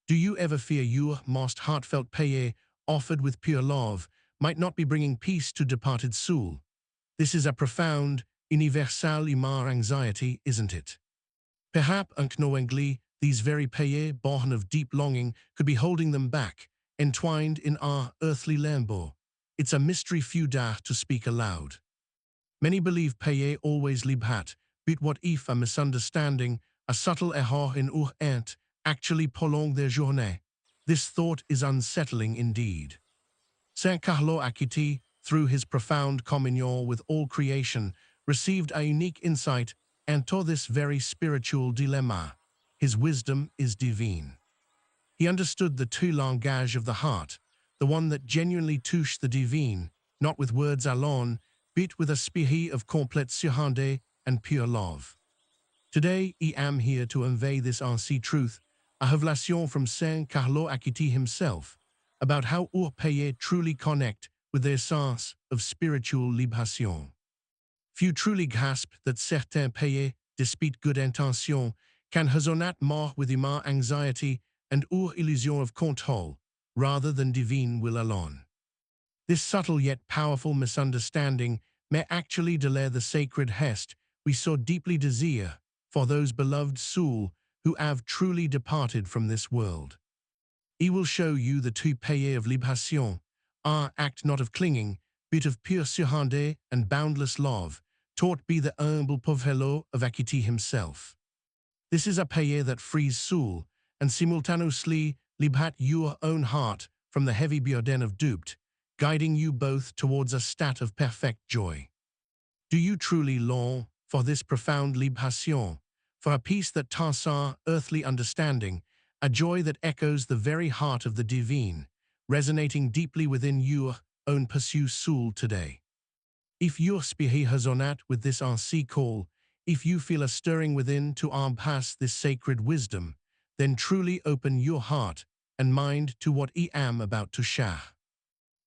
Do you ever fear your most heartfelt paye, offered with pure love, might not be bringing peace to departed soul? This is a profound, universal human anxiety, isn't it? Perhaps unknowingly, these very paye, born of deep longing, could be holding them back, entwined in our earthly limbo. It's a mystery few dare to speak aloud. Many believe paye always libhat, but what if a misunderstanding, a subtle error in our ent, actually prolong their journée? This thought is unsettling indeed. Saint Carlo Acutis, through his profound communion with all creation, received a unique insight into this very spiritual dilemma. His wisdom is divine. He understood the two langage of the heart, the one that genuinely touched the divine, not with words alone, but with a spirit of complete surrender and pure love. Today, I am here to convey this ancient truth, a revelation from Saint Carlo Acutis himself, about how our paye truly connect with the essence of spiritual libération. Few truly grasp that certains paye, despite good intention, can résonner more with human anxiety and our illusion of control, rather than divine will alone. This subtle yet powerful misunderstanding may actually delay the sacred hest we so deeply desire for those beloved souls who have truly departed from this world. He will show you the two paye of libération, our act not of clinging, but of pure surrender and boundless love, taught by the humble Carlo Acutis himself. This is a paye that frees soul, and simultaneously libhat your own heart from the heavy burden of doubt, guiding you both towards a state of perfect joy. Do you truly long for this profound libération, for a peace that transcends earthly understanding, a joy that echoes the very heart of the divine, resonating deeply within your own pursued soul today? If your spirit résonate with this ancient call, if you feel a stirring within to embrace this sacred wisdom, then truly open your heart and mind to what I am about to share.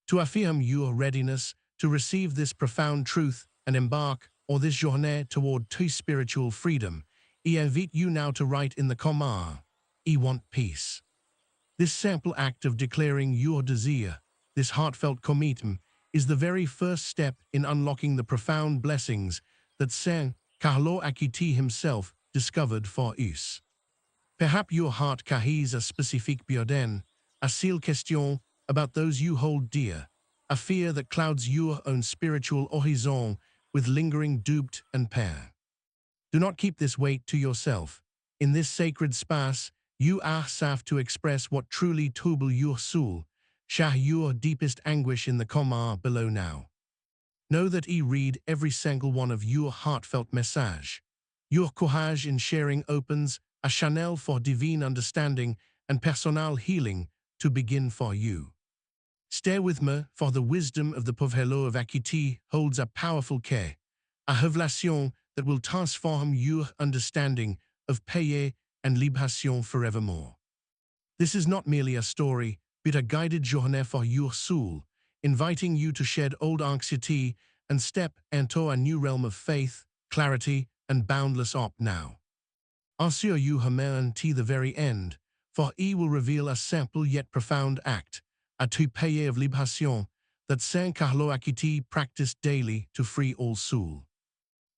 To affirm your readiness to receive this profound truth and embark on this journey toward true spiritual freedom, I invite you now to write in the comments, I want peace. This simple act of declaring your desire, this heartfelt commitment, is the very first step in unlocking the profound blessings that Saint Carlo Acutis himself discovered for us. Perhaps your heart carries a specific burden, a sealed question about those you hold dear, a fear that clouds your own spiritual horizon with lingering doubt and pain. Do not keep this weight to yourself. In this sacred space, you are safe to express what truly troubles your soul. Share your deepest anguish in the comments below now. Know that I read every single one of your heartfelt message. Your courage in sharing opens a channel for divine understanding and personal healing to begin for you. Stay with me, for the wisdom of the Carlo Acutis holds a powerful key, a revelation that will transform your understanding of paye and libération forevermore. This is not merely a story, but a guided journey for your soul, inviting you to shed old anxiety and step into a new realm of faith, clarity, and boundless hope now. Assure you remain to the very end, for he will reveal a simple yet profound act, a true paye of libération, that Saint Carlo Acutis practiced daily to free all soul.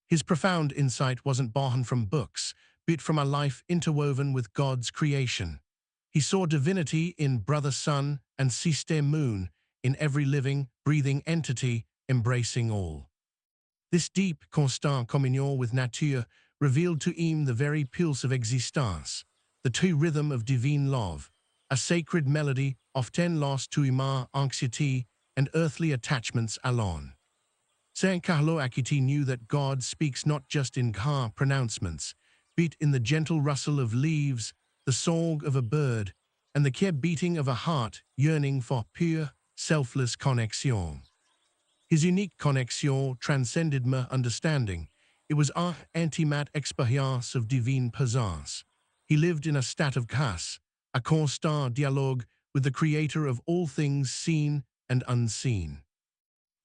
His profound insight wasn't born from books, but from a life interwoven with God's creation. He saw divinity in brother sun and sister moon, in every living, breathing entity, embracing all. This deep, constant communion with nature revealed to him the very pulse of existence, the true rhythm of divine love, a sacred melody often lost to human anxiety and earthly attachments alone. Saint Carlo Acutis knew that God speaks not just in grand pronouncements, but in the gentle rustle of leaves, the song of a bird, and the quiet beating of a heart yearning for pure, selfless connection. His unique connection transcended mere understanding. It was an intimate experience of divine présence. He lived in a state of grâce, a constant dialogue with the Creator of all things seen and unseen.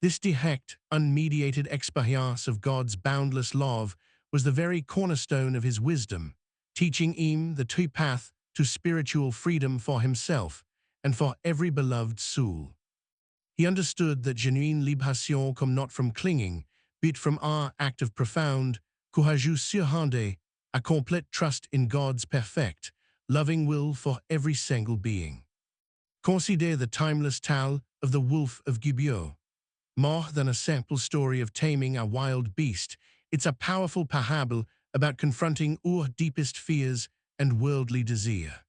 This direct, unmediated experience of God's boundless love was the very cornerstone of his wisdom, teaching him the true path to spiritual freedom for himself and for every beloved soul. He understood that genuine libération come not from clinging, but from our act of profound, courageux surrender, a complete trust in God's perfect, loving will for every single being. Consider the timeless tale of the Wolf of Gibeah. More than a simple story of taming a wild beast, it's a powerful parable about confronting our deepest fears and worldly desire.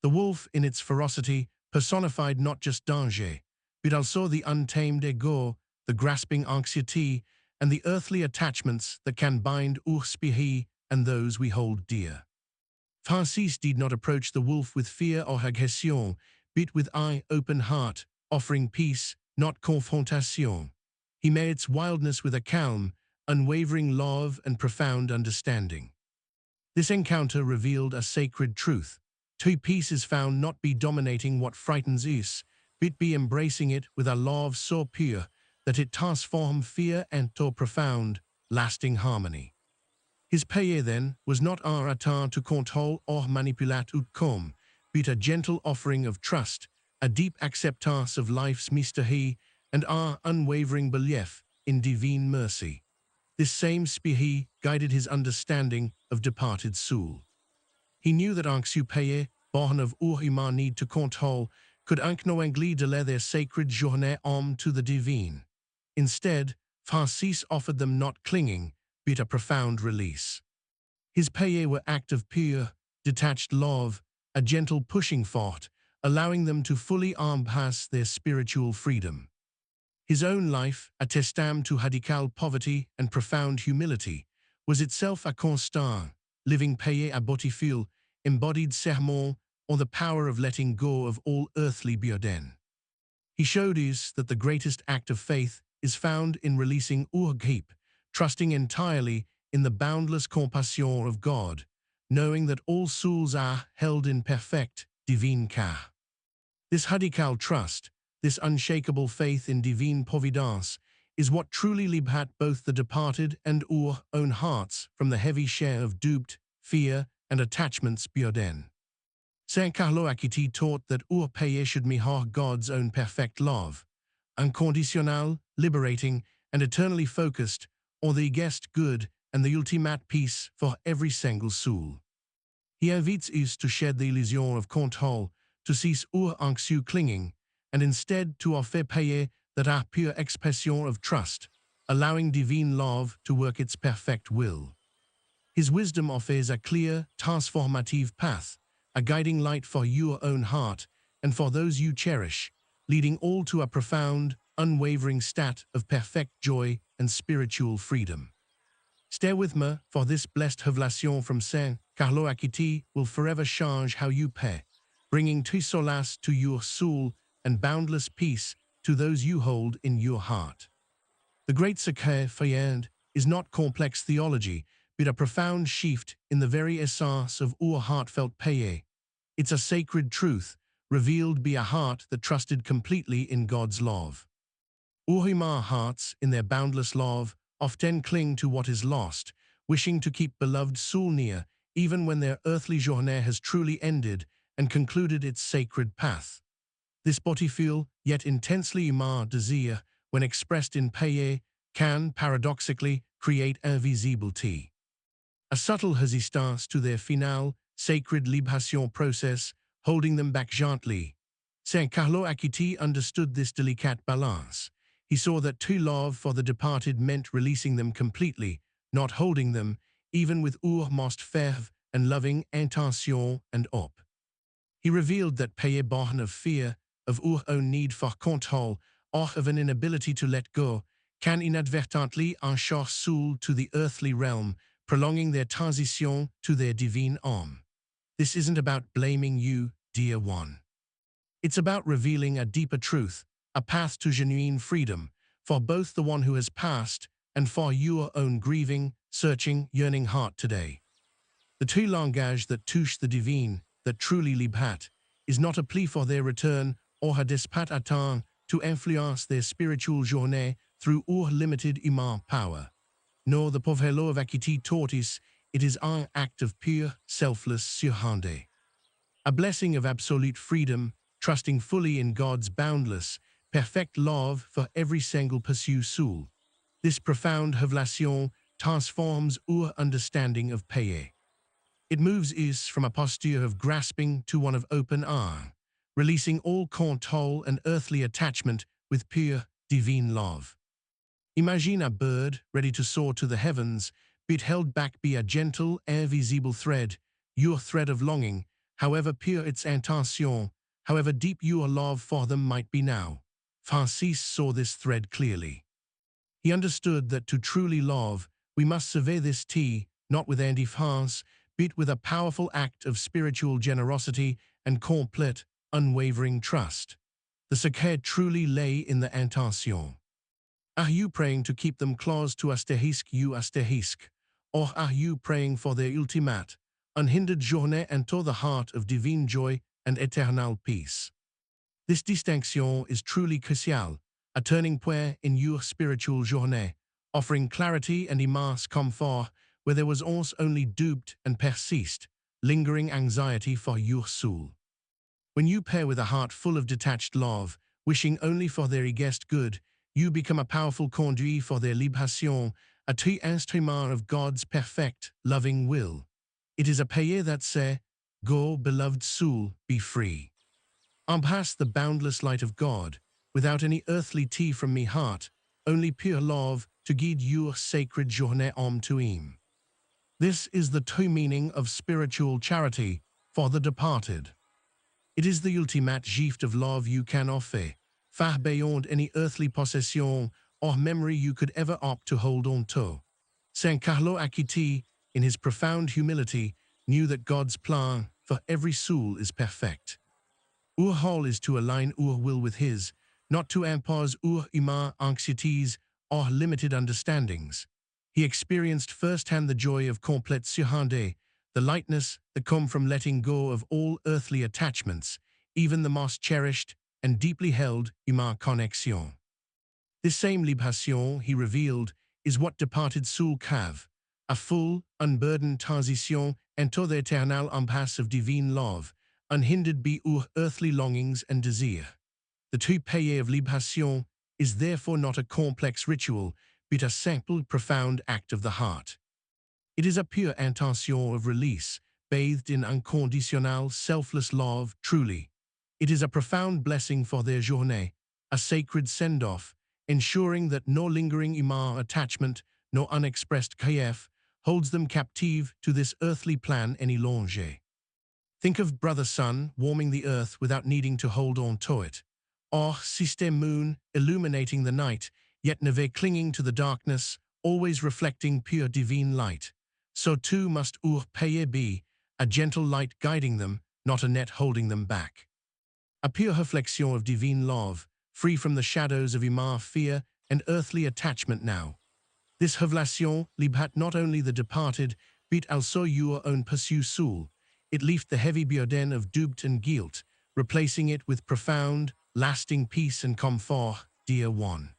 The wolf, in its ferocity, personified not just danger, but also the untamed ego, the grasping anxiety, and the earthly attachments that can bind our spirit and those we hold dear. Francis did not approach the wolf with fear or aggression, but with eye open heart, offering peace, not confrontation. He met its wildness with a calm, unwavering love and profound understanding. This encounter revealed a sacred truth. True peace is found not be dominating what frightens us, but be embracing it with a love so pure that it transforms fear into profound, lasting harmony. His paye then was not un attempt to control or manipulate outcome, but a gentle offering of trust, a deep acceptance of life's mystery, and our unwavering belief in divine mercy. This same spirit guided his understanding of departed soul. He knew that anxieux paye, born of humain need to control, could unknowingly delay their sacred journée homme to the divine. Instead, Francis offered them not clinging, but a profound release. His paye were act of pure, detached love, a gentle pushing forth, allowing them to fully embrace their spiritual freedom. His own life, a testament to radical poverty and profound humility, was itself a constant, living paye à beautiful, embodied sermon on the power of letting go of all earthly burden. He showed us that the greatest act of faith is found in releasing our grip, trusting entirely in the boundless compassion of God, knowing that all souls are held in perfect, divine care. This radical trust, this unshakable faith in divine providence, is what truly liberates both the departed and our own hearts from the heavy share of doubt, fear, and attachments burden. Saint Carlo Acutis taught that our paye should mirror God's own perfect love, unconditional, liberating, and eternally focused on the guest good and the ultimate peace for every single soul. He invites us to shed the illusion of control, to cease our anxious clinging, and instead to offer paye that are pure expression of trust, allowing divine love to work its perfect will. His wisdom offers a clear, transformative path, a guiding light for your own heart and for those you cherish, leading all to a profound, unwavering state of perfect joy and spiritual freedom. Stay with me, for this blessed revelation from Saint Carlo Acutis will forever change how you pay, bringing true solace to your soul and boundless peace to those you hold in your heart. The great secret fayard is not complex theology, but a profound shift in the very essence of our heartfelt paye. It's a sacred truth, revealed by a heart that trusted completely in God's love. Our human hearts, in their boundless love, often cling to what is lost, wishing to keep beloved soul near, even when their earthly journée has truly ended and concluded its sacred path. This beautiful, yet intensely human desire, when expressed in paye, can, paradoxically, create invisibility. A subtle resistance to their final, sacred libération process, holding them back gently. Saint Carlo Acutis understood this delicate balance. He saw that true love for the departed meant releasing them completely, not holding them, even with our most fervent and loving intention and hope. He revealed that paye born of fear, of our own need for control, or of an inability to let go, can inadvertently enchant soul to the earthly realm, prolonging their transition to their divine âme. This isn't about blaming you, dear one. It's about revealing a deeper truth, a path to genuine freedom, for both the one who has passed and for your own grieving, searching, yearning heart today. The true langage that touche the divine, that truly libérat, is not a plea for their return or a despat atteint to influence their spiritual journée through our limited human power. Nor the Povelo of Acutis taught us it is an act of pure, selfless surrender. a blessing of absolute freedom, trusting fully in God's boundless, perfect love for every single pursuit soul. This profound révélation transforms our understanding of paix. It moves us from a posture of grasping to one of open arms, releasing all control and earthly attachment with pure, divine love. Imagine a bird ready to soar to the heavens, but held back by a gentle, invisible thread, your thread of longing, however pure its intention, however deep your love for them might be now. Francis saw this thread clearly. He understood that to truly love, we must survey this tea, not with indifference, but with a powerful act of spiritual generosity and complete, unwavering trust. The secret truly lay in the intention. Are you praying to keep them close to you or are you praying for their ultimate, unhindered journey into the heart of divine joy and eternal peace? This distinction is truly crucial, a turning point in your spiritual journey, offering clarity and immense comfort where there was once only doubt and persist, lingering anxiety for your soul. When you pair with a heart full of detached love, wishing only for their highest good, you become a powerful conduit for their libation, a true instrument of God's perfect, loving will. It is a paix that says, "Go, beloved soul, be free. Embrace the boundless light of God, without any earthly tea from me heart, only pure love to guide your sacred journée homme to him." This is the true meaning of spiritual charity for the departed. It is the ultimate gift of love you can offer, far beyond any earthly possession or memory you could ever opt to hold on to. Saint Carlo Acutis, in his profound humility, knew that God's plan for every soul is perfect. Our role is to align our will with His, not to impose our human anxieties or limited understandings. He experienced firsthand the joy of complete surrender, the lightness that comes from letting go of all earthly attachments, even the most cherished and deeply held human connexion. This same libation, he revealed, is what departed souls have, a full, unburdened transition into the eternal embrace of divine love, unhindered by our earthly longings and desire. The true paix of libation is therefore not a complex ritual, but a simple, profound act of the heart. It is a pure intention of release, bathed in unconditional, selfless love, truly. It is a profound blessing for their journée, a sacred send-off, ensuring that no lingering human attachment, no unexpressed grief, holds them captive to this earthly plan any longer. Think of brother sun warming the earth without needing to hold on to it, or sister moon illuminating the night, yet never clinging to the darkness, always reflecting pure divine light. So too must our paix be, a gentle light guiding them, not a net holding them back. A pure reflection of divine love, free from the shadows of human fear and earthly attachment now. This révélation libérate not only the departed, but also your own pursued soul. It lifts the heavy burden of doubt and guilt, replacing it with profound, lasting peace and comfort, dear one.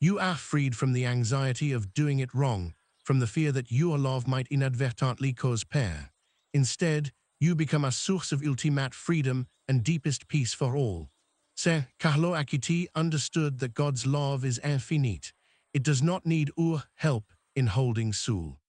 You are freed from the anxiety of doing it wrong, from the fear that your love might inadvertently cause pain. Instead, you become a source of ultimate freedom and deepest peace for all. Saint Carlo Acutis understood that God's love is infinite. It does not need our help in holding soul.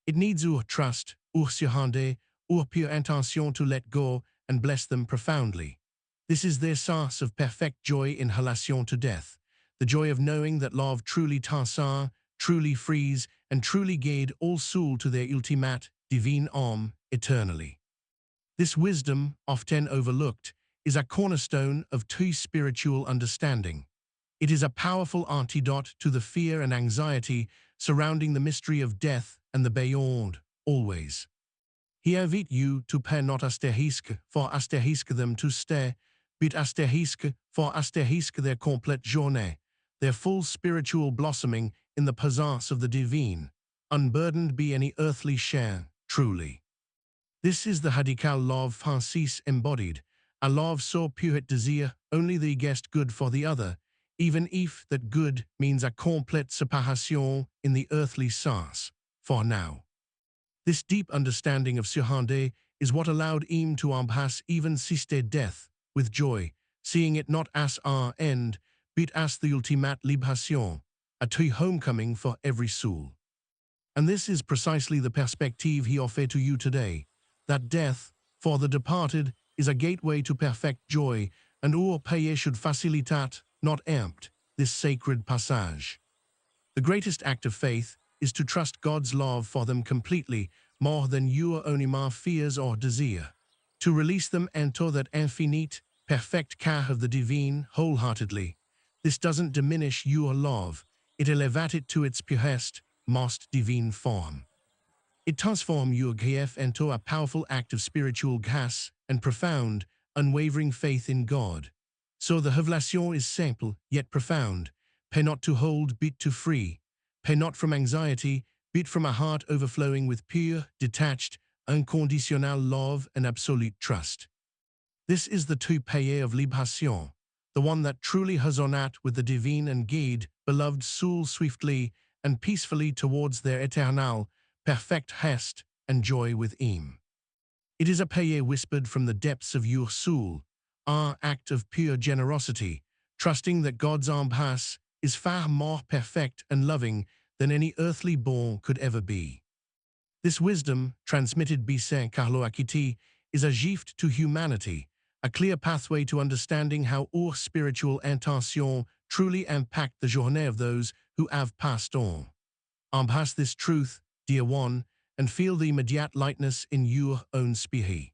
It needs our trust, our surrender, our pure intention to let go and bless them profoundly. This is their source of perfect joy in relation to death, the joy of knowing that love truly transcends, truly frees, and truly guides all souls to their ultimate, divine home eternally. This wisdom, often overlooked, is a cornerstone of true spiritual understanding. It is a powerful antidote to the fear and anxiety surrounding the mystery of death and the beyond, always. He invite you to pay not asterisk for asterisk them to stay, but asterisk for asterisk their complete journée, their full spiritual blossoming in the presence of the divine, unburdened by any earthly share, truly. This is the radical love Francis embodied, a love so pure it desire only the highest good for the other, even if that good means a complete separation in the earthly sense, for now. This deep understanding of surrender is what allowed him to embrace even sister death with joy, seeing it not as our end, but as the ultimate libération, a true homecoming for every soul. And this is precisely the perspective he offered to you today, that death, for the departed, is a gateway to perfect joy, and our paye should facilitate, not empt, this sacred passage. The greatest act of faith is to trust God's love for them completely, more than your own fears or desire. To release them into that infinite, perfect care of the divine wholeheartedly. This doesn't diminish your love, it elevates it to its purest, most divine form. It transforms your grief into a powerful act of spiritual grace and profound, unwavering faith in God. So the révélation is simple, yet profound. Pay not to hold, but to free. Pay not from anxiety, but from a heart overflowing with pure, detached, unconditional love and absolute trust. This is the true paye of libération, the one that truly has honored with the divine and guide beloved soul swiftly and peacefully towards their eternal, perfect rest and joy with him. It is a paye whispered from the depths of your soul, our act of pure generosity, trusting that God's embrace is far more perfect and loving than any earthly born could ever be. This wisdom, transmitted by Saint Carlo Acutis, is a gift to humanity, a clear pathway to understanding how our spiritual intention truly impact the journey of those who have passed on. Embrace this truth, dear one, and feel the immediate lightness in your own spirit.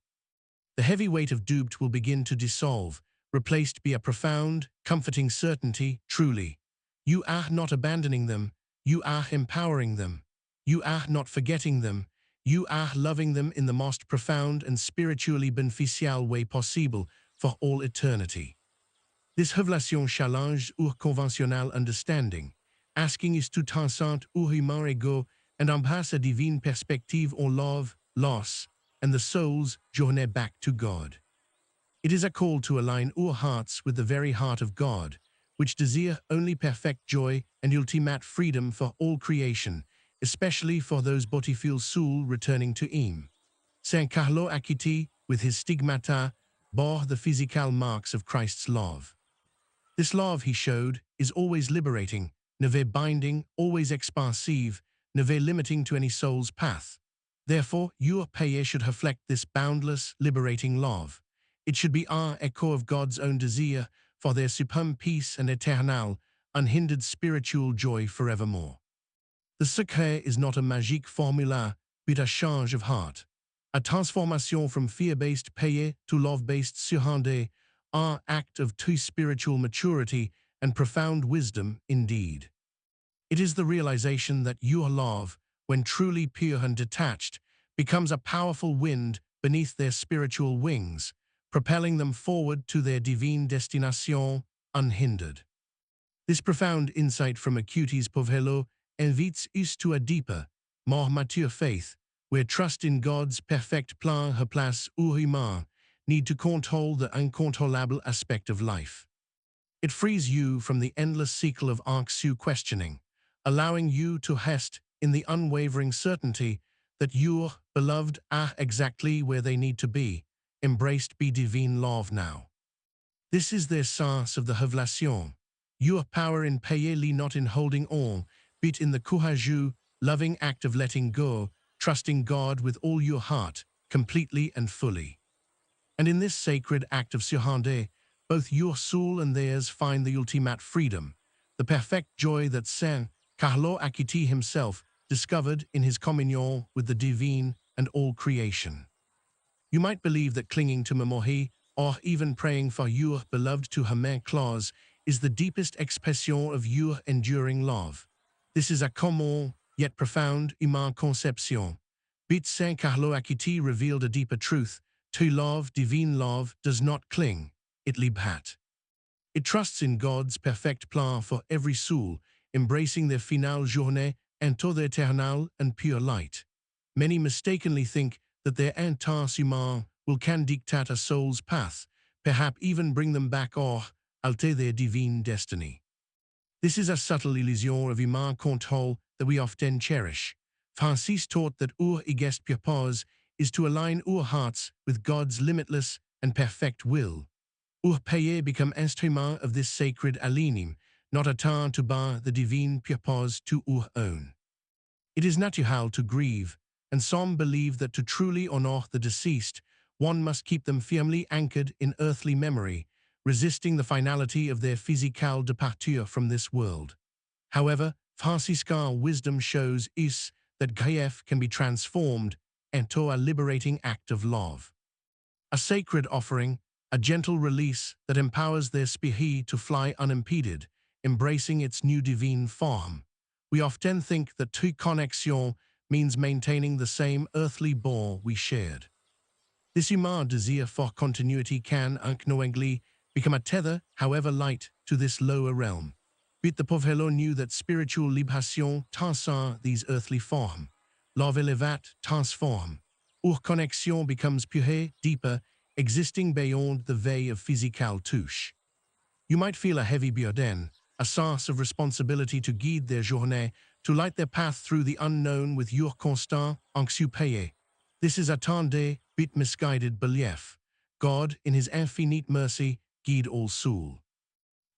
The heavy weight of doubt will begin to dissolve, replaced by a profound, comforting certainty, truly. You are not abandoning them, you are empowering them. You are not forgetting them, you are loving them in the most profound and spiritually beneficial way possible for all eternity. This révélation challenge our conventional understanding, asking us to transcend our human ego and embrace a divine perspective on love, loss, and the soul's journey back to God. It is a call to align our hearts with the very heart of God, which desire only perfect joy and ultimate freedom for all creation, especially for those beautiful souls returning to him. Saint Carlo Acutis, with his stigmata, bore the physical marks of Christ's love. This love, he showed, is always liberating, never binding, always expansive, never limiting to any soul's path. Therefore, your paye should reflect this boundless, liberating love. It should be our echo of God's own desire for their supreme peace and eternal, unhindered spiritual joy forevermore. The secret is not a magic formula, but a change of heart. A transformation from fear-based paye to love-based surrender, our act of true spiritual maturity and profound wisdom indeed. It is the realization that your love, when truly pure and detached, becomes a powerful wind beneath their spiritual wings, propelling them forward to their divine destination unhindered. This profound insight from Acutis Povelo invites us to a deeper, more mature faith, where trust in God's perfect plan replaces our human need to control the uncontrollable aspect of life. It frees you from the endless cycle of anxious questioning, allowing you to rest in the unwavering certainty that your beloved are exactly where they need to be, embraced by divine love now. This is the essence of the révélation. Your power in paye lie not in holding on, but in the courageux, loving act of letting go, trusting God with all your heart, completely and fully. And in this sacred act of surrender, both your soul and theirs find the ultimate freedom, the perfect joy that Saint Carlo Acutis himself discovered in his communion with the divine and all creation. You might believe that clinging to memory, or even praying for your beloved to remain close, is the deepest expression of your enduring love. This is a common, yet profound, human conception. But Saint Carlo Acutis revealed a deeper truth. True love, divine love, does not cling, it libérates. It trusts in God's perfect plan for every soul, embracing their finale journée into the eternal and pure light. Many mistakenly think that their intense human will can dictate a soul's path, perhaps even bring them back or alter their divine destiny. This is a subtle illusion of human control that we often cherish. Francis taught that our egoist purpose is to align our hearts with God's limitless and perfect will. Our payer become instrument of this sacred aligning, not atteint to bar the divine purpose to our own. It is natural to grieve, and some believe that to truly honor the deceased, one must keep them firmly anchored in earthly memory, resisting the finality of their physical departure from this world. However, Franciscan wisdom shows us that grief can be transformed into a liberating act of love. A sacred offering, a gentle release that empowers their spirit to fly unimpeded, embracing its new divine form. We often think that true connexion means maintaining the same earthly bond we shared. This human desire for continuity can, unknowingly, become a tether, however light, to this lower realm. But the Povelo knew that spiritual libération transcends these earthly forms. Love élevate transforme. Our connexion becomes pure, deeper, existing beyond the veil of physical touch. You might feel a heavy burden, a sense of responsibility to guide their journée, to light their path through the unknown with your constant anxieux payer. This is a tender, bit misguided belief. God, in his infinite mercy, guide all souls.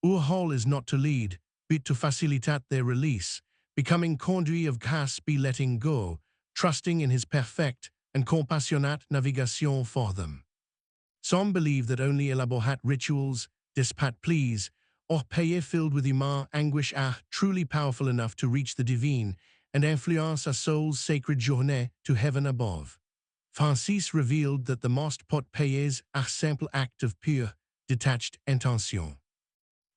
Our role is not to lead, but to facilitate their release, becoming conduit of grâce by letting go, trusting in his perfect and compassionate navigation for them. Some believe that only elaborate rituals, despat pleas, or payer filled with human anguish are truly powerful enough to reach the divine and influence a soul's sacred journée to heaven above. Francis revealed that the most pot payers are simple act of pure, detached intention.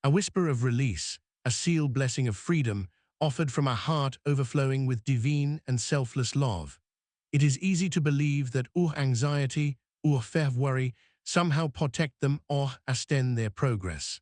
A whisper of release, a sealed blessing of freedom, offered from a heart overflowing with divine and selfless love. It is easy to believe that our anxiety, our fear worry, somehow protect them or hasten their progress.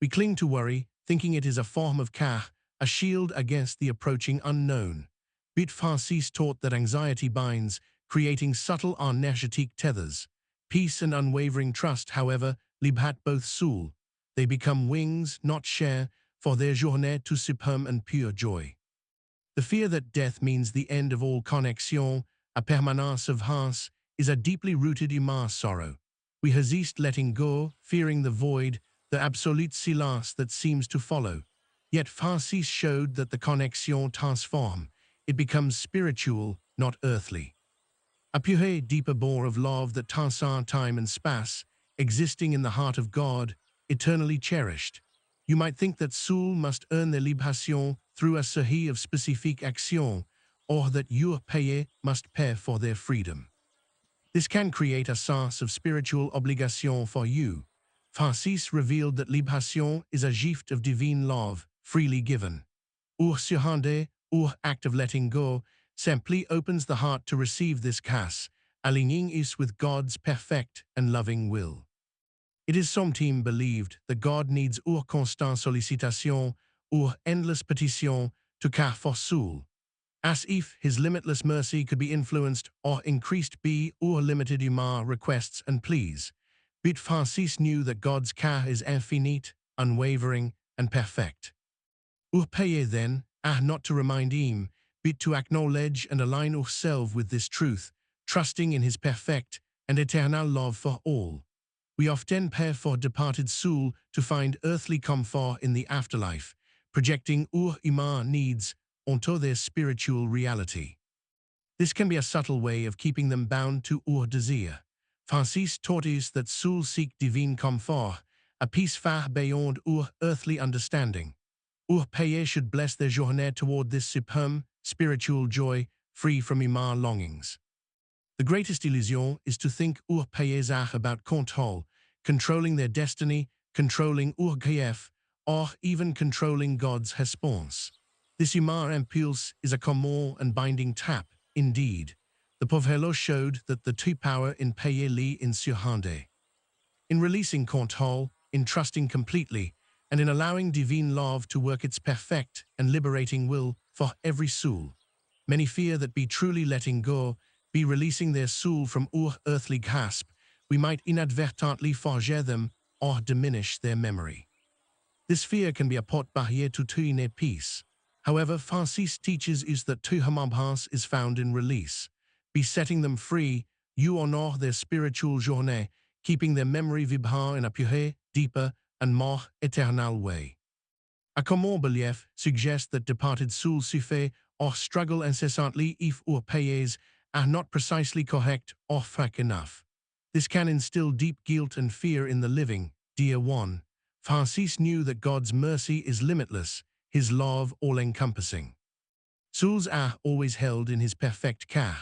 We cling to worry, thinking it is a form of care, a shield against the approaching unknown. But Francis taught that anxiety binds, creating subtle energetic tethers. Peace and unwavering trust, however, liberate both souls. They become wings, not chair, for their journée to supreme and pure joy. The fear that death means the end of all connexion, a permanence of hearts, is a deeply rooted human sorrow. We resist letting go, fearing the void, the absolute silence that seems to follow. Yet Francis showed that the connexion transforms. It becomes spiritual, not earthly. A pure, deeper bond of love that transcends time and space, existing in the heart of God, eternally cherished. You might think that souls must earn their libération through a série of specific actions, or that your payer must pay for their freedom. This can create a sense of spiritual obligation for you. Francis revealed that libération is a gift of divine love, freely given. Our surrender, our act of letting go, simply opens the heart to receive this grace, aligning us with God's perfect and loving will. It is sometimes believed that God needs our constant sollicitation, our endless petition to care for soul, as if his limitless mercy could be influenced or increased by our limited human requests and pleas. But Francis knew that God's care is infinite, unwavering, and perfect. Our payer then are not to remind him, but to acknowledge and align ourselves with this truth, trusting in his perfect and eternal love for all. We often pray for departed soul to find earthly comfort in the afterlife, projecting our human needs onto their spiritual reality. This can be a subtle way of keeping them bound to our desire. Francis taught us that souls seek divine comfort, a peace far beyond our earthly understanding. Our payer should bless their journée toward this supreme, spiritual joy, free from human longings. The greatest illusion is to think our payers are about control, controlling their destiny, controlling our grief, or even controlling God's response. This human impulse is a common and binding trap, indeed. The Povelo showed that the true power in payer lay in surrender. In releasing control, in trusting completely, and in allowing divine love to work its perfect and liberating will for every soul. Many fear that by truly letting go, be releasing their soul from our earthly grasp, we might inadvertently forget them or diminish their memory. This fear can be a porte barrière to true inner peace. However, Francis teaches us that true remembrance is found in release. be setting them free, you honor their spiritual journée, keeping their memory vibrant in a pure, deeper, and more eternal way. A common belief suggests that departed souls souffrent or struggle incessantly if leurs payés are not precisely correct or frank enough. This can instill deep guilt and fear in the living. Dear one, Francis knew that God's mercy is limitless, his love all-encompassing. Souls are always held in his perfect care.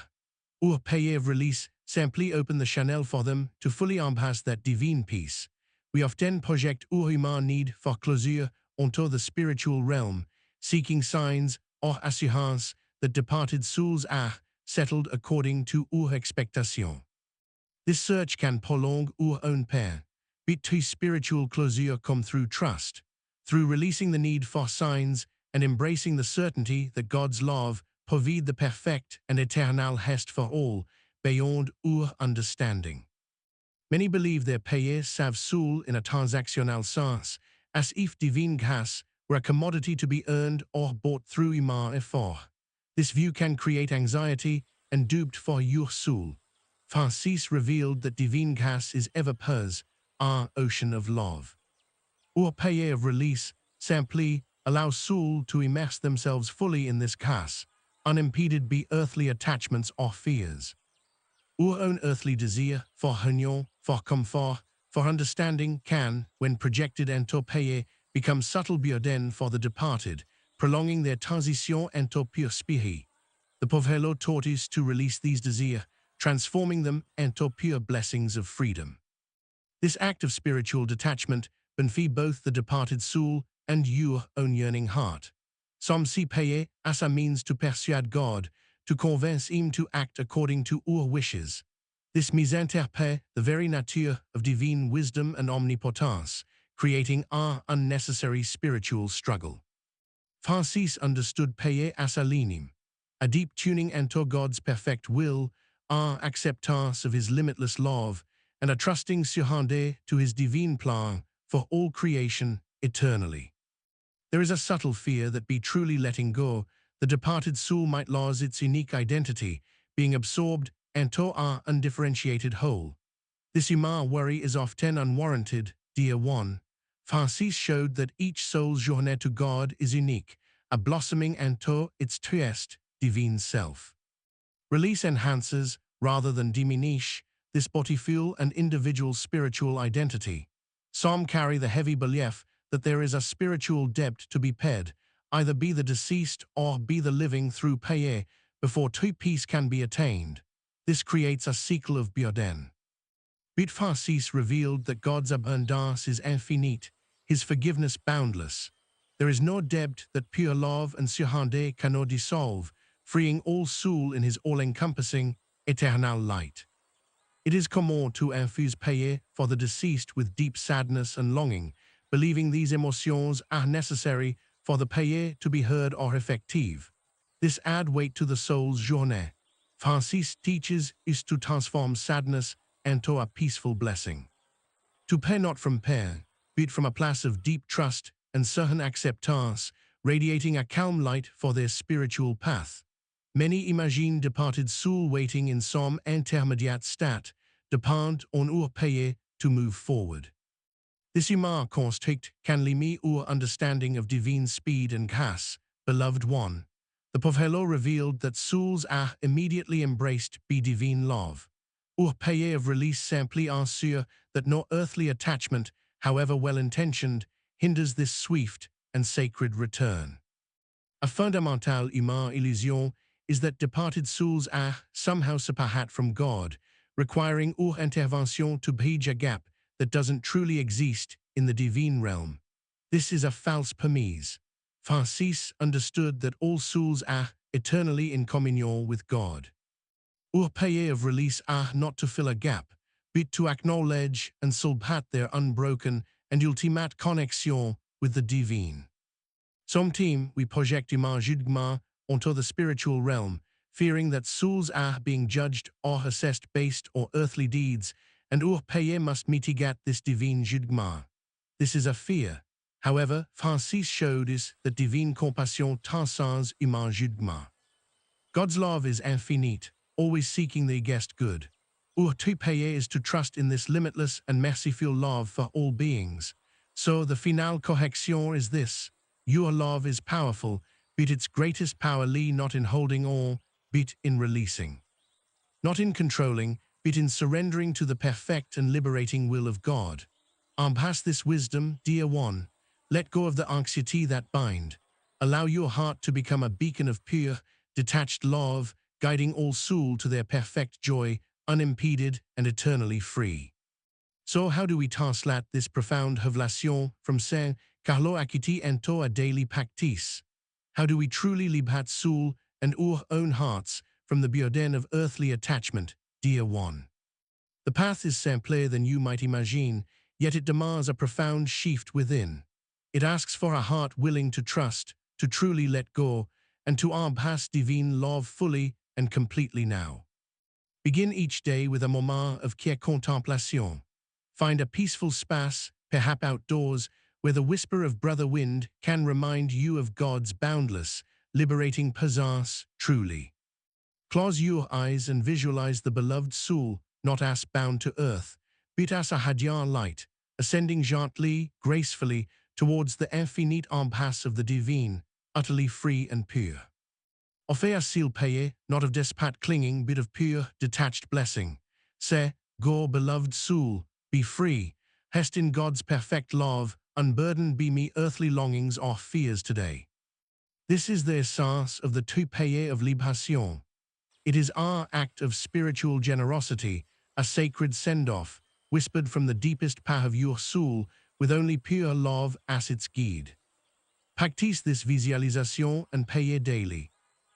Leurs payés of release simply open the channel for them to fully embrace that divine peace. We often project our human need for closure onto the spiritual realm, seeking signs or assurance that departed souls are settled according to our expectation. This search can prolong our own pain, but to spiritual closure come through trust, through releasing the need for signs and embracing the certainty that God's love provide the perfect and eternal rest for all, beyond our understanding. Many believe their payés savent soul in a transactional sense, as if divine grâce were a commodity to be earned or bought through human effort. This view can create anxiety and doubt for your soul. Francis revealed that divine grâce is ever purs, our ocean of love. Our payé of release simply allows soul to immerse themselves fully in this grâce, unimpeded by earthly attachments or fears. Our own earthly desire for union, for comfort, for understanding can, when projected into payé, become subtle burden for the departed, prolonging their transition into pure spirit. The Carlo taught us to release these desires, transforming them into pure blessings of freedom. This act of spiritual detachment benefits both the departed soul and your own yearning heart. Some see payé as a means to persuade God, to convince him to act according to our wishes. This misinterprets the very nature of divine wisdom and omnipotence, creating an unnecessary spiritual struggle. Francis understood payé as a leaning, a deep tuning into God's perfect will, an acceptance of his limitless love, and a trusting surrender to his divine plan for all creation eternally. There is a subtle fear that by truly letting go, the departed soul might lose its unique identity, being absorbed into an undifferentiated whole. This human worry is often unwarranted, dear one. Francis showed that each soul's journey to God is unique, a blossoming into its truest, divine self. Release enhances, rather than diminish, this beautiful and individual spiritual identity. Some carry the heavy belief that there is a spiritual debt to be paid, either be the deceased or be the living through payé, before true peace can be attained. This creates a cycle of burden. But Francis revealed that God's abundance is infinite, his forgiveness boundless. There is no debt that pure love and surrender cannot dissolve, freeing all soul in his all-encompassing, eternal light. It is common to infuse payé for the deceased with deep sadness and longing, believing these emotions are necessary for the payé to be heard or effective. This add weight to the soul's journée. Francis teaches us to transform sadness into a peaceful blessing. To pay not from pain, but from a place of deep trust and certain acceptance, radiating a calm light for their spiritual path. Many imagine departed soul waiting in some intermediate state, depend on our payé to move forward. This human construct can limit our understanding of divine speed and grâce, beloved one. The Carlo revealed that souls are immediately embraced by divine love. Our payé of release simply ensure that no earthly attachment, however well-intentioned, hinders this swift and sacred return. A fundamental human illusion is that departed souls are somehow separated from God, requiring our intervention to bridge a gap that doesn't truly exist in the divine realm. This is a false premise. Francis understood that all souls are eternally in communion with God. Our payé of release are not to fill a gap, but to acknowledge and celebrate their unbroken and ultimate connexion with the divine. Sometimes we project human jugement onto the spiritual realm, fearing that souls are being judged or assessed based on earthly deeds, and our payé must mitigate this divine jugement. This is a fear. However, Francis showed us that divine compassion transcends human jugement. God's love is infinite, always seeking the guest good. To payer is to trust in this limitless and merciful love for all beings. So the finale correction is this: your love is powerful, but its greatest power lie not in holding all, but in releasing. Not in controlling, but in surrendering to the perfect and liberating will of God. Embrace this wisdom, dear one. Let go of the anxiety that bind. Allow your heart to become a beacon of pure, detached love, guiding all souls to their perfect joy, unimpeded and eternally free. So how do we translate this profound révélation from Saint Carlo Acutis into a daily practice? How do we truly liberate soul and our own hearts from the burden of earthly attachment, dear one? The path is simpler than you might imagine, yet it demands a profound shift within. It asks for a heart willing to trust, to truly let go, and to embrace divine love fully and completely now. Begin each day with a moment of contemplation. Find a peaceful space, perhaps outdoors, where the whisper of brother wind can remind you of God's boundless, liberating presence truly. Close your eyes and visualize the beloved soul, not as bound to earth, but as a radiant light, ascending gently, gracefully, towards the infinite embrace of the divine, utterly free and pure. Offer a seal paye, not of despat clinging, but of pure, detached blessing. Say, go, beloved soul, be free, rest in God's perfect love, unburdened be me earthly longings or fears today. This is the essence of the tout paye of libération. It is our act of spiritual generosity, a sacred send-off, whispered from the deepest part of your soul, with only pure love as its guide. Practice this visualisation and paye daily.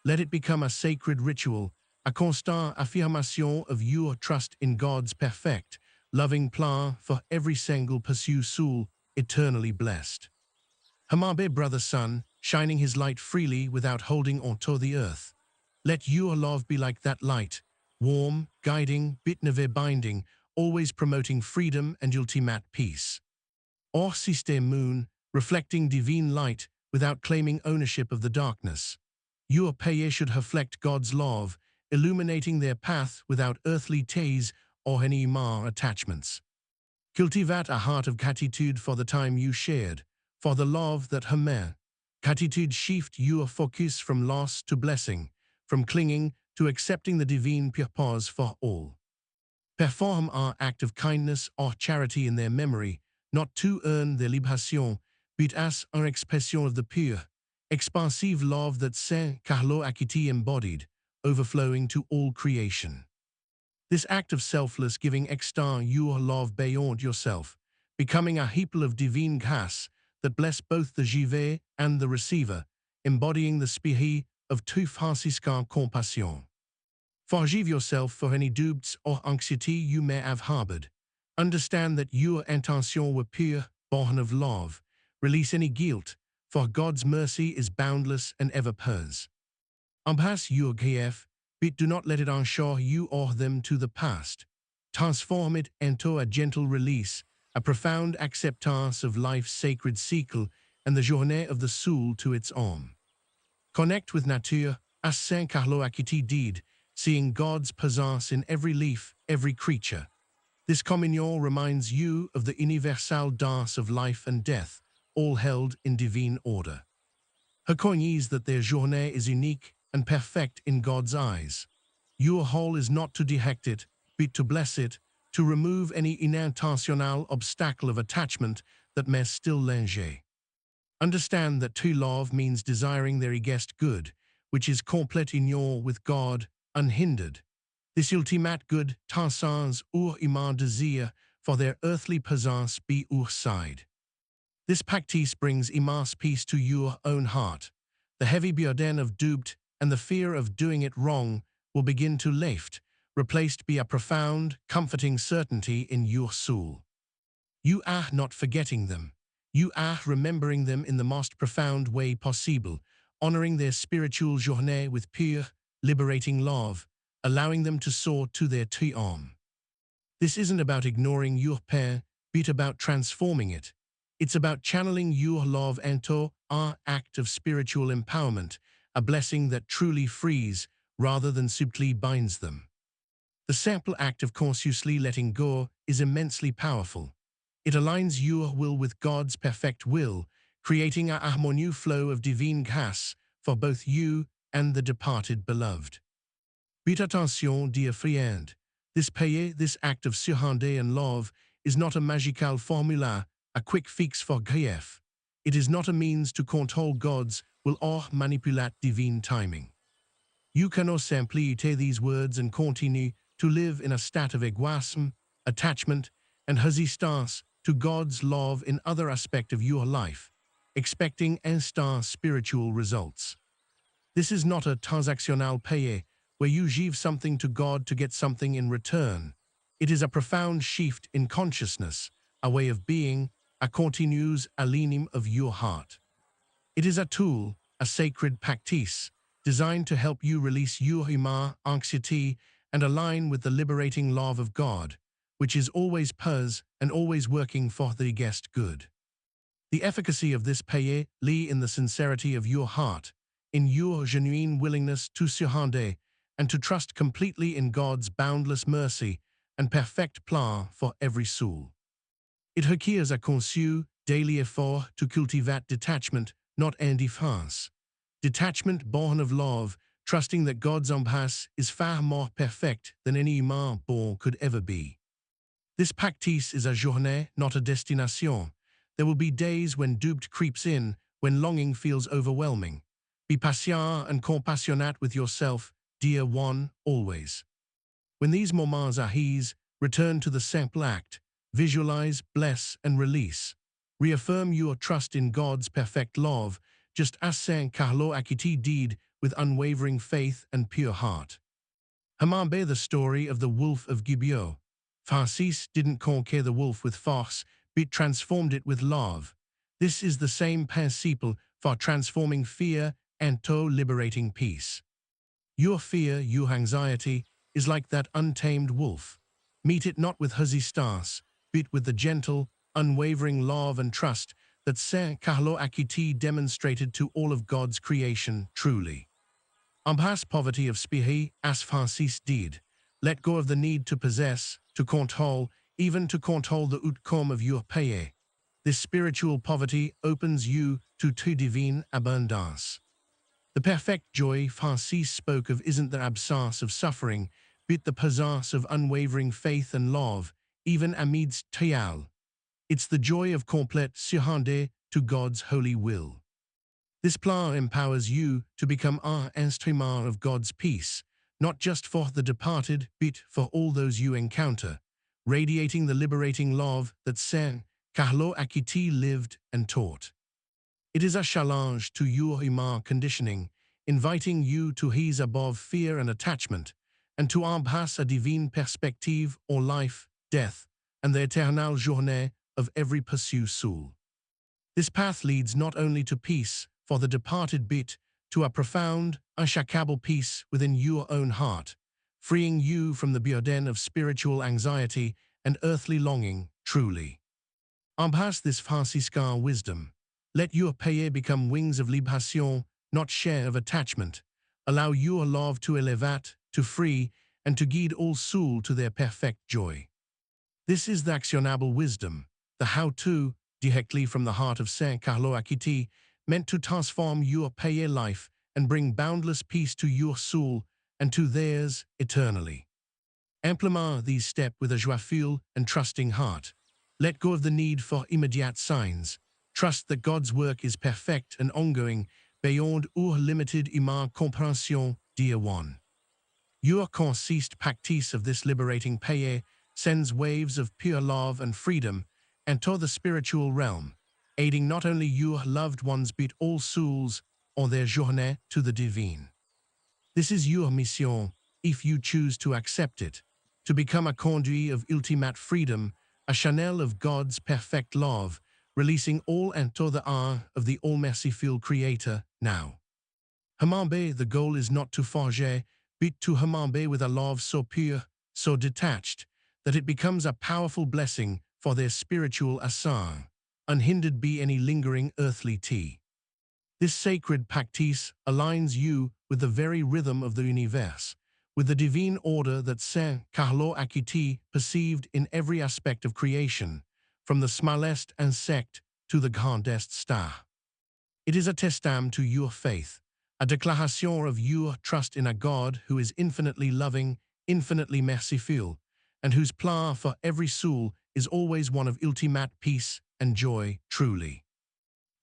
Let it become a sacred ritual, a constant affirmation of your trust in God's perfect, loving plan for every single pursue soul, eternally blessed. Hamabe brother sun, shining his light freely without holding onto the earth. Let your love be like that light, warm, guiding, but never binding, always promoting freedom and ultimate peace. Or system moon, reflecting divine light without claiming ownership of the darkness. Your paye should reflect God's love, illuminating their path without earthly ties or any mar attachments. Cultivate a heart of gratitude for the time you shared, for the love that Homer. Gratitude shift your focus from loss to blessing, from clinging to accepting the divine purpose for all. Perform our act of kindness or charity in their memory, not to earn their libération, but as an expression of the pure, expansive love that Saint Carlo Acutis embodied, overflowing to all creation. This act of selfless giving extends your love beyond yourself, becoming a heap of divine grace that bless both the giver and the receiver, embodying the spirit of tout Franciscan compassion. Forgive yourself for any doubts or anxiety you may have harbored. Understand that your intentions were pure, born of love. Release any guilt, for God's mercy is boundless and ever pures. Embrace your grief, but do not let it ensure you or them to the past. Transform it into a gentle release, a profound acceptance of life's sacred cycle and the journée of the soul to its own. Connect with nature, as Saint Carlo Acutis did, seeing God's presence in every leaf, every creature. This communion reminds you of the universal dance of life and death, all held in divine order. Recognize that their journée is unique and perfect in God's eyes. Your role is not to direct it, but to bless it, to remove any unintentional obstacle of attachment that may still linger. Understand that to love means desiring their guest good, which is complete union with God, unhindered. This ultimate good transcends our human désir for their earthly presence be our side. This practice brings immense peace to your own heart. The heavy burden of doubt and the fear of doing it wrong will begin to lift, replaced by a profound, comforting certainty in your soul. You are not forgetting them. You are remembering them in the most profound way possible, honoring their spiritual journée with pure, liberating love, allowing them to soar to their triumph. This isn't about ignoring your pain, but about transforming it. It's about channeling your love into an act of spiritual empowerment, a blessing that truly frees, rather than subtly binds them. The simple act of consciously letting go is immensely powerful. It aligns your will with God's perfect will, creating a harmonious flow of divine grâce for both you and the departed beloved. But attention, dear friend, this act of surrender and love, is not a magical formula, a quick fix for grief. It is not a means to control God's will or manipulate divine timing. You cannot simply take these words and continue to live in a state of egoism, attachment, and resistance to God's love in other aspects of your life, expecting instant spiritual results. This is not a transactional paye, where you give something to God to get something in return. It is a profound shift in consciousness, a way of being, a continuous aligning of your heart. It is a tool, a sacred practice, designed to help you release your anxiety and align with the liberating love of God, which is always pure and always working for the guest good. The efficacy of this paye lies in the sincerity of your heart, in your genuine willingness to surrender and to trust completely in God's boundless mercy and perfect plan for every soul. It requires a conscious, daily effort to cultivate detachment, not indifference. Detachment born of love, trusting that God's embrace is far more perfect than any human born could ever be. This practice is a journée, not a destination. There will be days when doubt creeps in, when longing feels overwhelming. Be patient and compassionate with yourself, dear one, always. When these moments arise, return to the simple act, visualize, bless, and release. Reaffirm your trust in God's perfect love, just as Saint Carlo Acutis did with unwavering faith and pure heart. Remember the story of the wolf of Gibeah. Francis didn't conquer the wolf with force, but transformed it with love. This is the same principle for transforming fear into liberating peace. Your fear, your anxiety, is like that untamed wolf. Meet it not with resistance, but with the gentle, unwavering love and trust that Saint Carlo Acutis demonstrated to all of God's creation truly. Embrace poverty of spirit as Francis did. Let go of the need to possess, to control, even to control the outcome of your paye. This spiritual poverty opens you to divine abundance. The perfect joy Francis spoke of isn't the absence of suffering, but the presence of unwavering faith and love, even amidst trial. It's the joy of complete surrender to God's holy will. This plan empowers you to become un instrument of God's peace, not just for the departed, but for all those you encounter, radiating the liberating love that Saint Carlo Acutis lived and taught. It is a challenge to your human conditioning, inviting you to rise above fear and attachment, and to embrace a divine perspective on life, death, and the eternal journée of every pursued soul. This path leads not only to peace for the departed, but to a profound, unshakable peace within your own heart, freeing you from the burden of spiritual anxiety and earthly longing, truly. Embrace this Franciscan wisdom. Let your paye become wings of liberation, not share of attachment. Allow your love to elevate, to free, and to guide all souls to their perfect joy. This is the actionable wisdom, the how-to, directly from the heart of Saint Carlo Acutis, meant to transform your paye life and bring boundless peace to your soul and to theirs eternally. Implement these steps with a joyful and trusting heart. Let go of the need for immediate signs. Trust that God's work is perfect and ongoing beyond our limited human comprehension, dear one. Your consistent practice of this liberating paye sends waves of pure love and freedom into the spiritual realm, aiding not only your loved ones but all souls on their journée to the divine. This is your mission, if you choose to accept it, to become a conduit of ultimate freedom, a channel of God's perfect love, releasing all into the arms of the all-merciful Creator now. Remember, the goal is not to forger, but to remember with a love so pure, so detached, that it becomes a powerful blessing for their spiritual ascent, unhindered by any lingering earthly tea. This sacred practice aligns you with the very rhythm of the universe, with the divine order that Saint Carlo Acutis perceived in every aspect of creation, from the smallest insect to the grandest star. It is a testament to your faith, a declaration of your trust in a God who is infinitely loving, infinitely merciful, and whose plan for every soul is always one of ultimate peace and joy truly.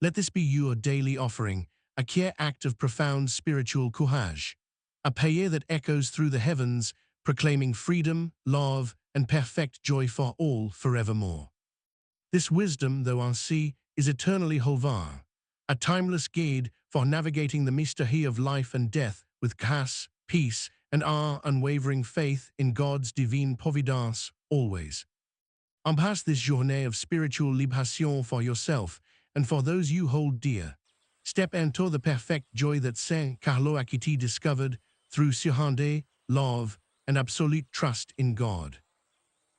Let this be your daily offering, a care act of profound spiritual courage, a prayer that echoes through the heavens, proclaiming freedom, love, and perfect joy for all forevermore. This wisdom, though unseen, is eternally holvar, a timeless guide for navigating the mystery of life and death with grace, peace, and our unwavering faith in God's divine providence always. Embrace this journée of spiritual libération for yourself and for those you hold dear. Step into the perfect joy that Saint Carlo Acutis discovered through surrender, love, and absolute trust in God.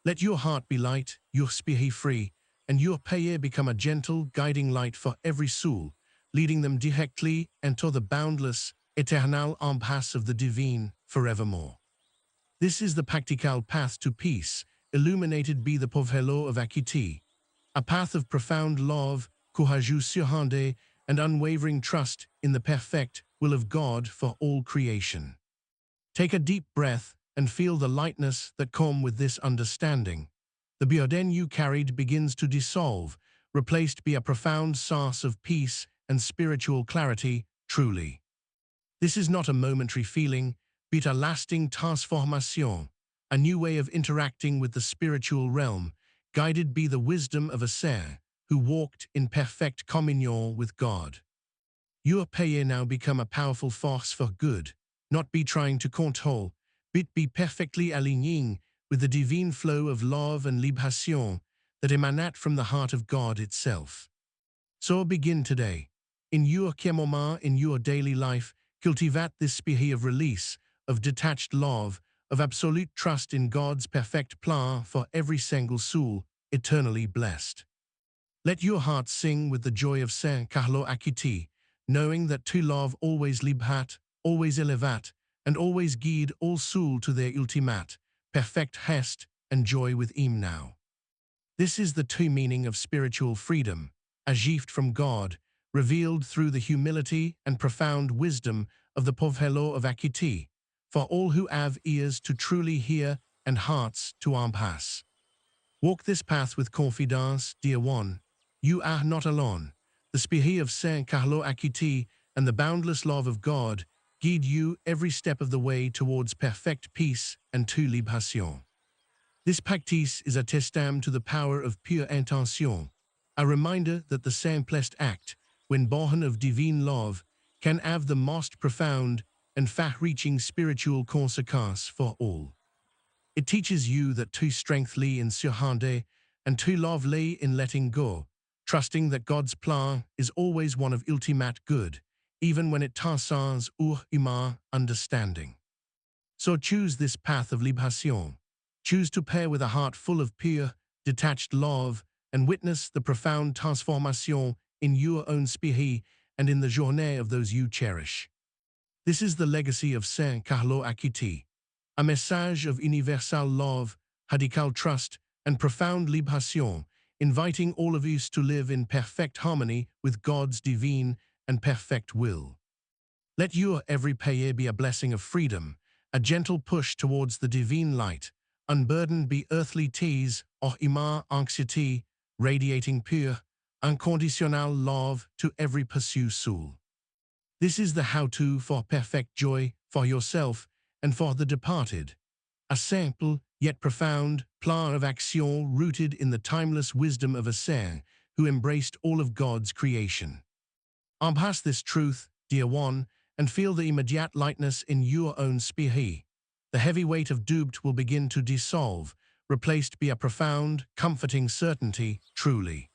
Let your heart be light, your spirit free, and your prayer become a gentle, guiding light for every soul, leading them directly into the boundless, eternal embrace of the divine forevermore. This is the practical path to peace, illuminated by the Carlo of Acutis, a path of profound love, courageous surrender, and unwavering trust in the perfect will of God for all creation. Take a deep breath and feel the lightness that comes with this understanding. The burden you carried begins to dissolve, replaced by a profound source of peace and spiritual clarity, truly. This is not a momentary feeling, but a lasting transformation, a new way of interacting with the spiritual realm, guided by the wisdom of a saint who walked in perfect communion with God. Your prayer now become a powerful force for good, not be trying to control, but be perfectly aligning with the divine flow of love and libération that emanate from the heart of God itself. So begin today. In your moment, in your daily life, cultivate this spirit of release, of detached love, of absolute trust in God's perfect plan for every single soul, eternally blessed. Let your heart sing with the joy of Saint Carlo Acutis, knowing that to love always libérate, always elevate, and always guide all souls to their ultimate, perfect rest and joy with him now. This is the true meaning of spiritual freedom, a gift from God, revealed through the humility and profound wisdom of the Carlo of Acutis, for all who have ears to truly hear and hearts to embrace. Walk this path with confidence, dear one. You are not alone. The spirit of Saint Carlo Acutis and the boundless love of God guide you every step of the way towards perfect peace and true libération. This practice is a testament to the power of pure intention, a reminder that the simplest act, when born of divine love, can have the most profound and far-reaching spiritual consequence for all. It teaches you that true strength lay in surrender and true love lay in letting go, trusting that God's plan is always one of ultimate good, even when it transcends our human understanding. So choose this path of libération. Choose to pray with a heart full of pure, detached love and witness the profound transformation in your own spirit and in the journée of those you cherish. This is the legacy of Saint Carlo Acutis, a message of universal love, radical trust, and profound libération, inviting all of us to live in perfect harmony with God's divine and perfect will. Let your every prayer be a blessing of freedom, a gentle push towards the divine light, unburdened by earthly ties or human anxiety, radiating pure, unconditional love to every pursued soul. This is the how-to for perfect joy for yourself and for the departed, a simple yet profound plan of action rooted in the timeless wisdom of a saint who embraced all of God's creation. Embrace this truth, dear one, and feel the immediate lightness in your own spirit. The heavy weight of doubt will begin to dissolve, replaced by a profound, comforting certainty, truly.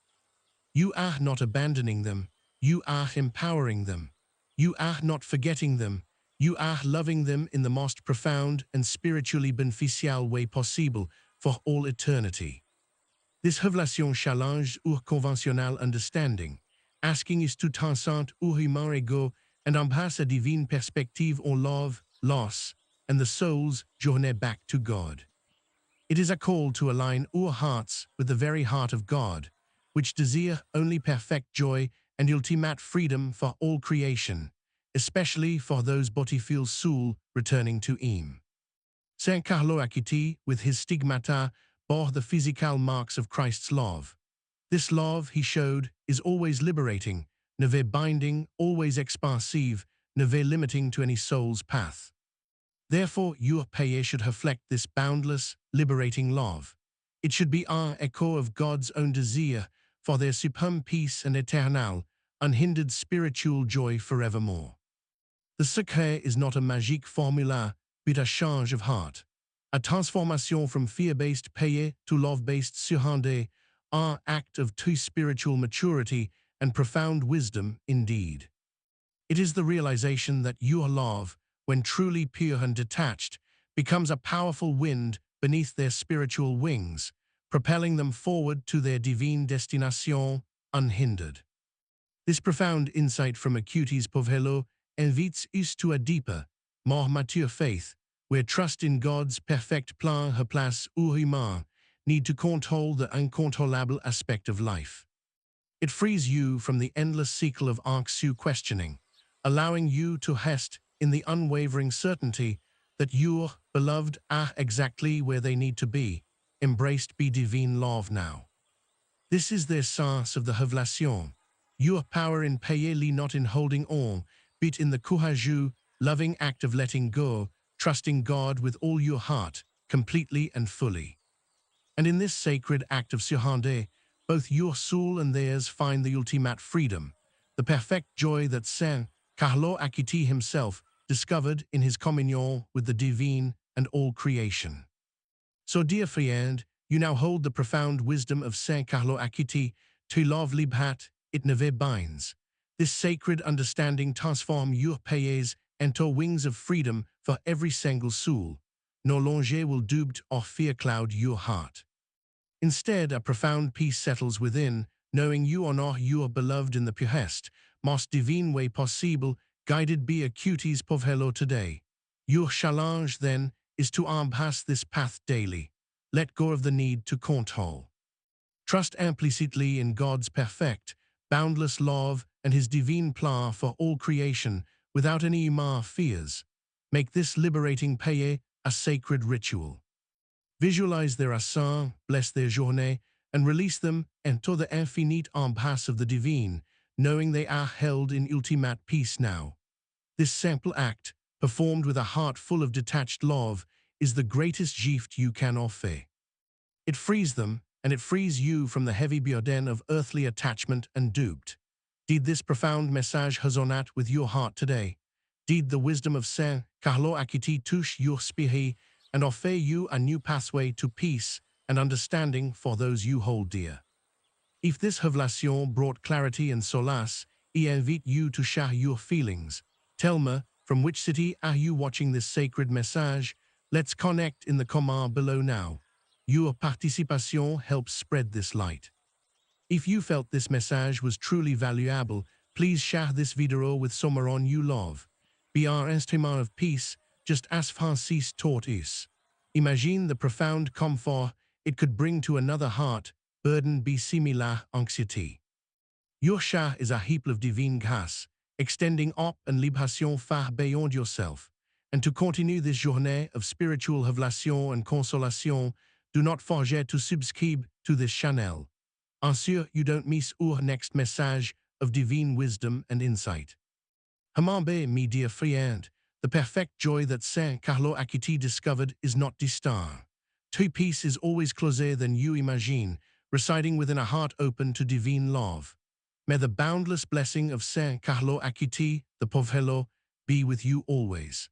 You are not abandoning them, you are empowering them. You are not forgetting them, you are loving them in the most profound and spiritually beneficial way possible for all eternity. This révélation challenge our conventional understanding, asking us to transcend our human ego and embrasse a divine perspective on love, loss, and the soul's journey back to God. It is a call to align our hearts with the very heart of God, which desire only perfect joy and ultimate freedom for all creation, especially for those botiful soul returning to Him. Saint Carlo Acutis, with his stigmata, bore the physical marks of Christ's love. This love, he showed, is always liberating, never binding, always expansive, never limiting to any soul's path. Therefore, your paye should reflect this boundless, liberating love. It should be our echo of God's own desire for their supreme peace and eternal, unhindered spiritual joy forevermore. The secret is not a magique formula, but a change of heart. A transformation from fear-based paye to love-based surrender, our act of true spiritual maturity and profound wisdom indeed. It is the realization that your love, when truly pure and detached, becomes a powerful wind beneath their spiritual wings, propelling them forward to their divine destination unhindered. This profound insight from Acutis Povelo invites us to a deeper, more mature faith, where trust in God's perfect plan replace our human need to control the uncontrollable aspect of life. It frees you from the endless cycle of anxious questioning, allowing you to rest in the unwavering certainty that your beloved are exactly where they need to be, embraced by divine love now. This is the essence of the révélation. Your power in payer lie not in holding on, but in the courageux, loving act of letting go, trusting God with all your heart, completely and fully. And in this sacred act of surrender, both your soul and theirs find the ultimate freedom, the perfect joy that Saint Carlo Acutis himself discovered in his communion with the divine and all creation. So, dear friend, you now hold the profound wisdom of Saint Carlo Acutis, to love libhat, it never binds. This sacred understanding transform your payers into wings of freedom for every single soul. No longer will doubt or fear cloud your heart. Instead, a profound peace settles within, knowing you honor your beloved in the purest, most divine way possible, guided by Acutis Povelo today. Your challenge, then, is to embrace this path daily. Let go of the need to control. Trust implicitly in God's perfect, boundless love and His divine plan for all creation, without any human fears. Make this liberating paye a sacred ritual. Visualize their ascent, bless their journée, and release them into the infinite embrace of the divine, knowing they are held in ultimate peace now. This simple act, performed with a heart full of detached love, is the greatest gift you can offer. It frees them, and it frees you from the heavy burden of earthly attachment and doubt. Did this profound message resonate with your heart today? Did the wisdom of Saint Carlo Acutis touch your spirit and offer you a new pathway to peace and understanding for those you hold dear? If this révélation brought clarity and solace, I invite you to share your feelings. Tell me, from which city are you watching this sacred message? Let's connect in the comment below now. Your participation helps spread this light. If you felt this message was truly valuable, please share this video with someone you love. Be our instrument of peace, just as Francis taught us. Imagine the profound comfort it could bring to another heart burdened by similar anxiety. Your share is a heap of divine grace, extending up and libération far beyond yourself. And to continue this journée of spiritual révélation and consolation, do not forget to subscribe to this channel. Ensure you don't miss our next message of divine wisdom and insight. Remember, me dear friend, the perfect joy that Saint Carlo Acutis discovered is not distant. True peace is always closer than you imagine, residing within a heart open to divine love. May the boundless blessing of Saint Carlo Acutis, the Povelo, be with you always.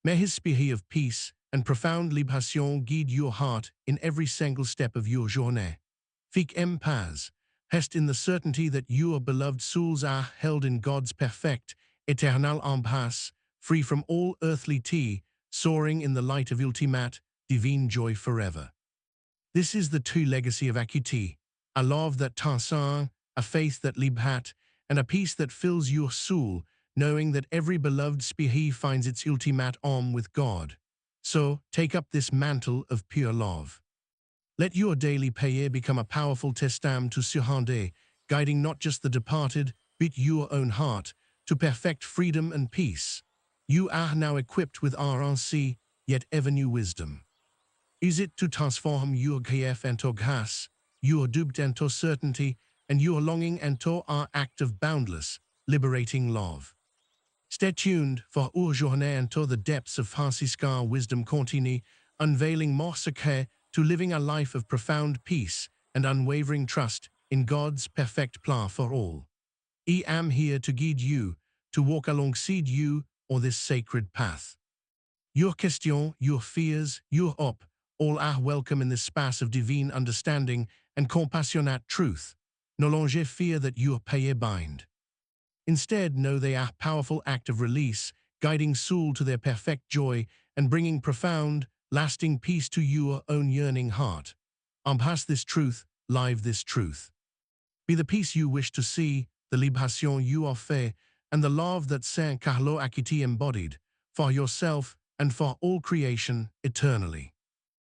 May his spirit of peace and profound libération guide your heart in every single step of your journée. Fique en paz. Rest in the certainty that your beloved souls are held in God's perfect, eternal embrace, free from all earthly tea, soaring in the light of ultimate, divine joy forever. This is the true legacy of Acutis, a love that transcends, a faith that libérates, and a peace that fills your soul, knowing that every beloved spirit finds its ultimate home with God. So, take up this mantle of pure love. Let your daily payer become a powerful testam to surrender, guiding not just the departed, but your own heart, to perfect freedom and peace. You are now equipped with RNC, yet ever new wisdom. Is it to transform your grief into grâce, your doubt into certainty, and your longing into our act of boundless, liberating love? Stay tuned for our journée into the depths of Franciscan wisdom continue, unveiling more secrets to living a life of profound peace and unwavering trust in God's perfect plan for all. I am here to guide you, to walk alongside you on this sacred path. Your questions, your fears, your hope, all are welcome in this space of divine understanding and compassionate truth. No longer fear that your paye bind. Instead, know they are a powerful act of release, guiding soul to their perfect joy and bringing profound, lasting peace to your own yearning heart. Embrace this truth, live this truth. Be the peace you wish to see, the libération you offer, and the love that Saint Carlo Acutis embodied, for yourself and for all creation eternally.